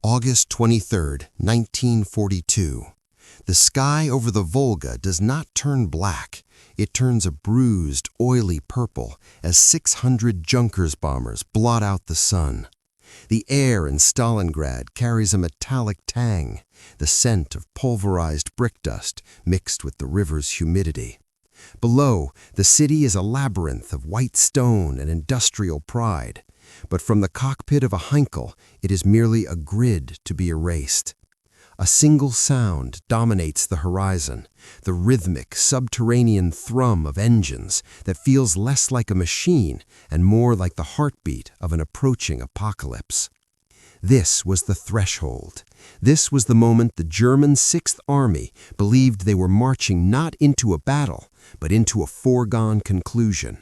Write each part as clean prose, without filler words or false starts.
August 23, 1942. The sky over the Volga does not turn black. It turns a bruised, oily purple as 600 Junkers bombers blot out the sun. The air in Stalingrad carries a metallic tang, the scent of pulverized brick dust mixed with the river's humidity. Below, the city is a labyrinth of white stone and industrial pride. But from the cockpit of a Heinkel, it is merely a grid to be erased. A single sound dominates the horizon, the rhythmic, subterranean thrum of engines that feels less like a machine and more like the heartbeat of an approaching apocalypse. This was the threshold. This was the moment the German Sixth Army believed they were marching not into a battle, but into a foregone conclusion.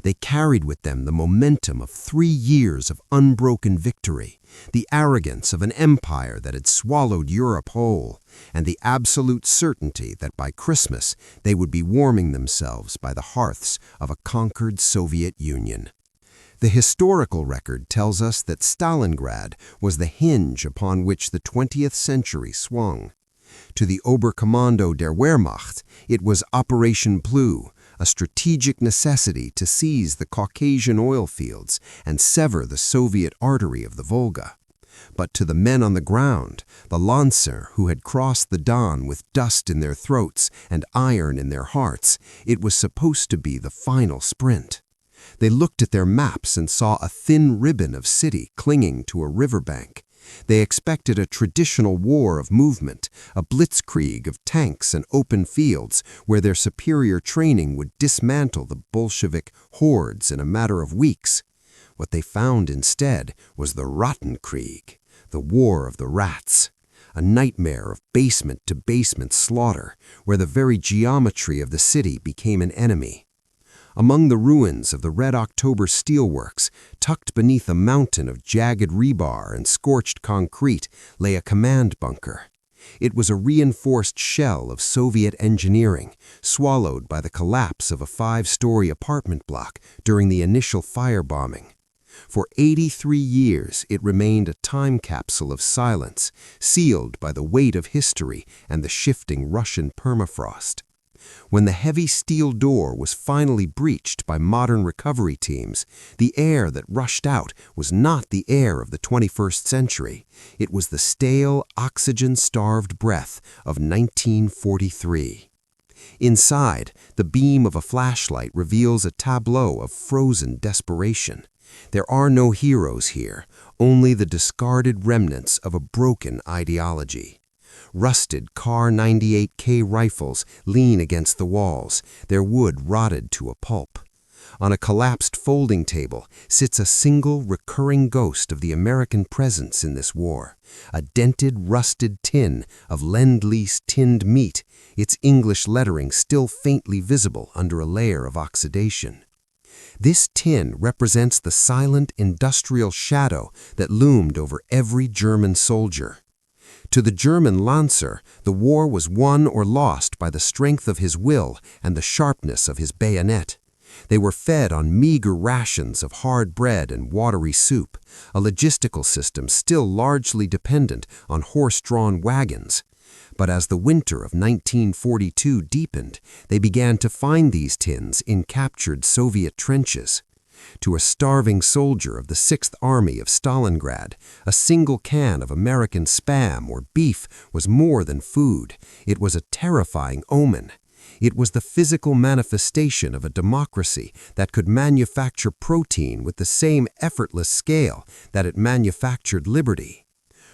They carried with them the momentum of 3 years of unbroken victory, the arrogance of an empire that had swallowed Europe whole, and the absolute certainty that by Christmas they would be warming themselves by the hearths of a conquered Soviet Union. The historical record tells us that Stalingrad was the hinge upon which the 20th century swung. To the Oberkommando der Wehrmacht, it was Operation Blue, a strategic necessity to seize the Caucasian oil fields and sever the Soviet artery of the Volga. But to the men on the ground, the Lancer who had crossed the Don with dust in their throats and iron in their hearts, it was supposed to be the final sprint. They looked at their maps and saw a thin ribbon of city clinging to a riverbank. They expected a traditional war of movement, a blitzkrieg of tanks and open fields where their superior training would dismantle the Bolshevik hordes in a matter of weeks. What they found instead was the Rattenkrieg, the war of the rats, a nightmare of basement-to-basement slaughter where the very geometry of the city became an enemy. Among the ruins of the Red October steelworks, tucked beneath a mountain of jagged rebar and scorched concrete, lay a command bunker. It was a reinforced shell of Soviet engineering, swallowed by the collapse of a 5-story apartment block during the initial firebombing. For 83 years, it remained a time capsule of silence, sealed by the weight of history and the shifting Russian permafrost. When the heavy steel door was finally breached by modern recovery teams, the air that rushed out was not the air of the 21st century. It was the stale, oxygen-starved breath of 1943. Inside, the beam of a flashlight reveals a tableau of frozen desperation. There are no heroes here, only the discarded remnants of a broken ideology. Rusted Kar 98K rifles lean against the walls, their wood rotted to a pulp. On a collapsed folding table sits a single recurring ghost of the American presence in this war, a dented, rusted tin of Lend-Lease tinned meat, its English lettering still faintly visible under a layer of oxidation. This tin represents the silent industrial shadow that loomed over every German soldier. To the German Lancer, the war was won or lost by the strength of his will and the sharpness of his bayonet. They were fed on meager rations of hard bread and watery soup, a logistical system still largely dependent on horse-drawn wagons. But as the winter of 1942 deepened, they began to find these tins in captured Soviet trenches. To a starving soldier of the Sixth Army of Stalingrad, a single can of American Spam or beef was more than food. It was a terrifying omen. It was the physical manifestation of a democracy that could manufacture protein with the same effortless scale that it manufactured liberty.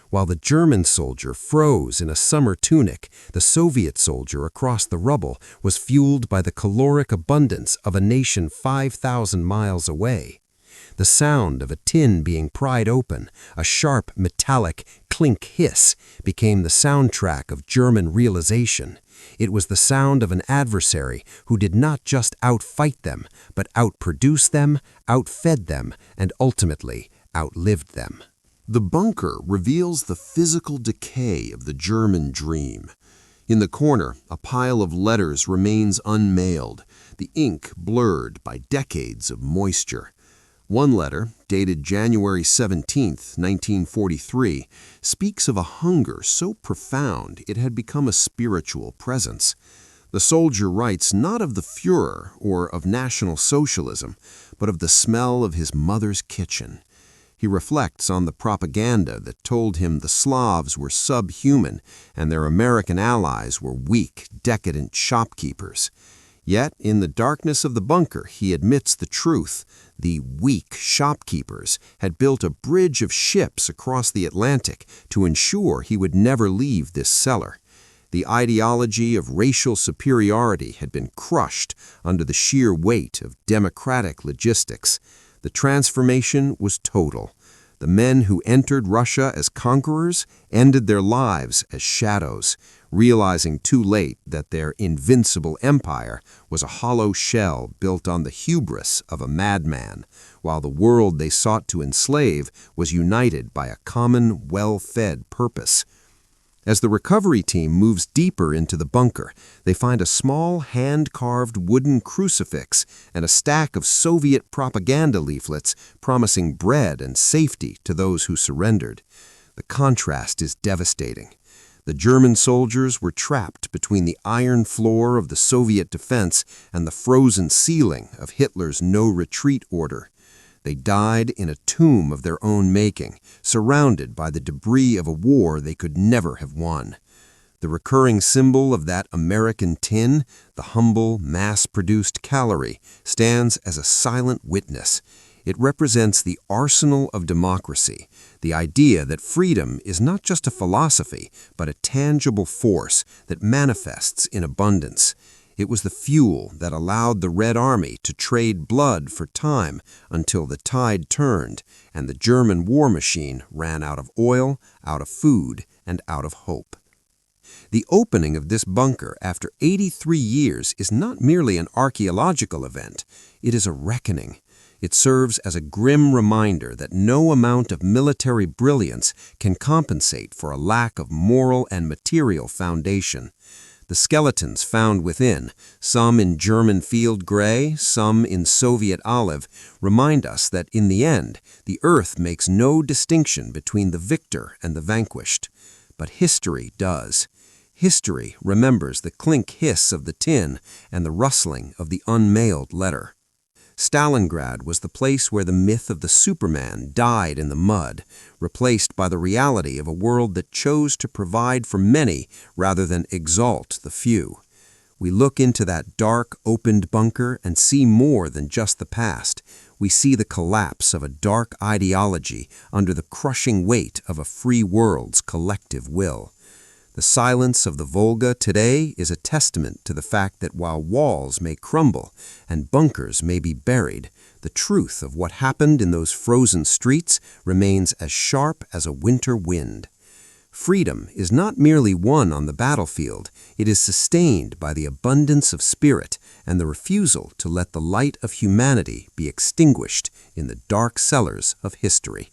While the German soldier froze in a summer tunic, the Soviet soldier across the rubble was fueled by the caloric abundance of a nation 5,000 miles away. The sound of a tin being pried open, a sharp metallic clink hiss, became the soundtrack of German realization. It was the sound of an adversary who did not just outfight them, but outproduce them, outfed them, and ultimately outlived them. The bunker reveals the physical decay of the German dream. In the corner, a pile of letters remains unmailed, the ink blurred by decades of moisture. One letter, dated January 17, 1943, speaks of a hunger so profound it had become a spiritual presence. The soldier writes not of the Führer or of National Socialism, but of the smell of his mother's kitchen. He reflects on the propaganda that told him the Slavs were subhuman and their American allies were weak, decadent shopkeepers. Yet, in the darkness of the bunker, he admits the truth. The weak shopkeepers had built a bridge of ships across the Atlantic to ensure he would never leave this cellar. The ideology of racial superiority had been crushed under the sheer weight of democratic logistics. The transformation was total. The men who entered Russia as conquerors ended their lives as shadows, realizing too late that their invincible empire was a hollow shell built on the hubris of a madman, while the world they sought to enslave was united by a common, well-fed purpose. As the recovery team moves deeper into the bunker, they find a small hand-carved wooden crucifix and a stack of Soviet propaganda leaflets promising bread and safety to those who surrendered. The contrast is devastating. The German soldiers were trapped between the iron floor of the Soviet defense and the frozen ceiling of Hitler's no-retreat order. They died in a tomb of their own making, surrounded by the debris of a war they could never have won. The recurring symbol of that American tin, the humble, mass-produced calorie, stands as a silent witness. It represents the arsenal of democracy, the idea that freedom is not just a philosophy, but a tangible force that manifests in abundance. It was the fuel that allowed the Red Army to trade blood for time until the tide turned and the German war machine ran out of oil, out of food, and out of hope. The opening of this bunker after 83 years is not merely an archaeological event, it is a reckoning. It serves as a grim reminder that no amount of military brilliance can compensate for a lack of moral and material foundation. The skeletons found within, some in German field gray, some in Soviet olive, remind us that in the end, the earth makes no distinction between the victor and the vanquished. But history does. History remembers the clink hiss of the tin and the rustling of the unmailed letter. Stalingrad was the place where the myth of the Superman died in the mud, replaced by the reality of a world that chose to provide for many rather than exalt the few. We look into that dark, opened bunker and see more than just the past. We see the collapse of a dark ideology under the crushing weight of a free world's collective will. The silence of the Volga today is a testament to the fact that while walls may crumble and bunkers may be buried, the truth of what happened in those frozen streets remains as sharp as a winter wind. Freedom is not merely won on the battlefield, it is sustained by the abundance of spirit and the refusal to let the light of humanity be extinguished in the dark cellars of history.